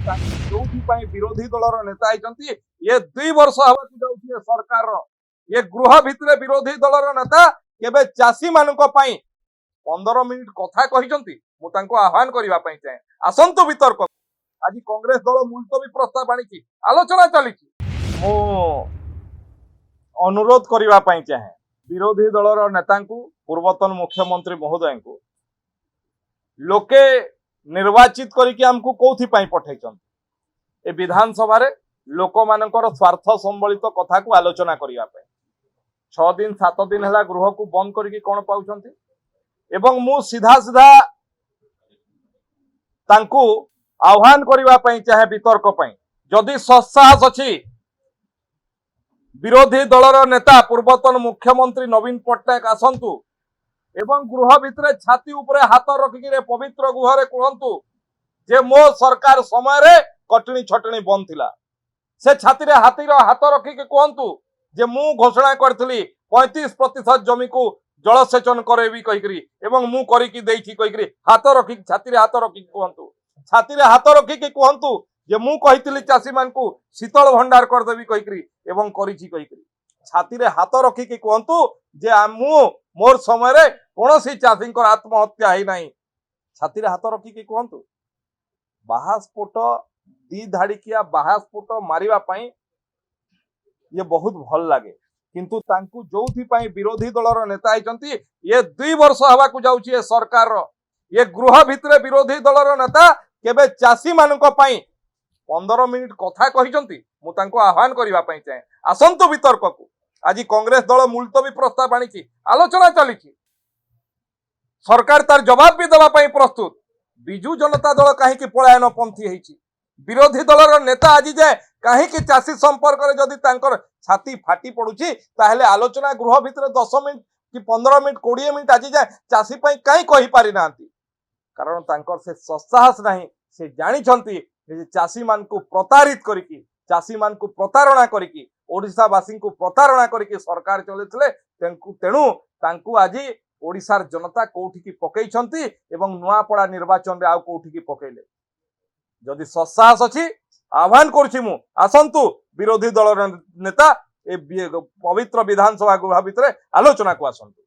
विरोधी दलर नेता ये 2 वर्ष हवाक जाउछि सरकार ये गृह भितर विरोधी दलर नेता केबे चासी मानक 15 मिनिट कथा कहिसंती मु तांको आह्वान करबा पई चाहे आसंतु वितर्क आज कांग्रेस दल मुलतवी प्रस्ताव आनी आलोचना चली मु अनुरोध करबा पई चाहे विरोधी दलर नेता पूर्वतन मुख्यमंत्री महोदय को लोके निर्वाचित करके आमको कौथि पाई पठैछन ए विधानसभा रे लोक मानकर स्वार्थ संबलित कथा को आलोचना करबा पई 6 दिन 7 दिन हला गृह को बंद करके कोन पाउछंती एवं मु सीधा सीधा तांको आह्वान करबा पई चाहे वितर्क पई जदि सत्साहस अछि विरोधी दलर नेता पूर्वतन मुख्यमंत्री नवीन पट्टनायक आसंतु एवं गृह भितर छाती उपरे हाथ रखिक पवित्र गुहरे कहतु जे मो सरकार समय रे कटनी छटनी बंद थिला से छाती रे हाथ रखिक कहतु जे मु घोषणा करथली 35% जमी को जलसेचन करेबी कहिकरी एवं मु करिकी देइछि कहिकरी हाथ रखिक छाती रे हाथ रखिक कहतु छाती रे हाथ रखिक कहतु जे मु कहितली चासी मान को शीतल भंडार कर देबी कहिकरी एवं करिछि कहिकरी छाती रे हाथ रखिक कहतु जे मु मोर समय रे कोनोसी चासी आत्महत्या है नहीं छाती रे हाथ रखिक कहतु बाहास्फोट दी धाड़िकिया बाहास्फोट मारिबा पई ये बहुत भल लागे किंतु तांकु जोथि पई विरोधी दलर नेता आइचंती ये 2 वर्ष हवा को जाउछि सरकार ये गृह भितर विरोधी दलर नेता केबे चासी मानक 15 मिनिट कथा कहिसंती मु तांको आह्वान करबा पई चाहे आसंतु वितर्क को आज कांग्रेस दल मुलतवी प्रस्ताव आनी आलोचना चली सरकार तार जवाब भी देवा प्रस्तुत बिजु जनता दल कहीं पलायन पंथी होती विरोधी दलर नेता आज जाए कहीं चाषी संपर्क में जदि छाती फाटी पड़ुची ताहले आलोचना गृह भितर 10 मिनिट कि 15 मिनिट 20 मिनिट आज जाए चाषी कहीं कही पारि ना कारण तांकर से सत्साहस नहीं से जानी चाषी मान को प्रतारित करिकी चाषी मान को प्रतारणा करिकी ओडिशावासी को प्रतारणा करिकी सरकार चलैथिले तेणु तांकु आज ओडिशार जनता कोठिकी पकईछंती एवं नुआपड़ा निर्वाचन रे आउ कोठिकी पकईले जदि सत्साहस अछि आह्वान करछि मु आसंतु विरोधी दल नेता ए पवित्र विधानसभा गृह भितर आलोचना को आसंतु।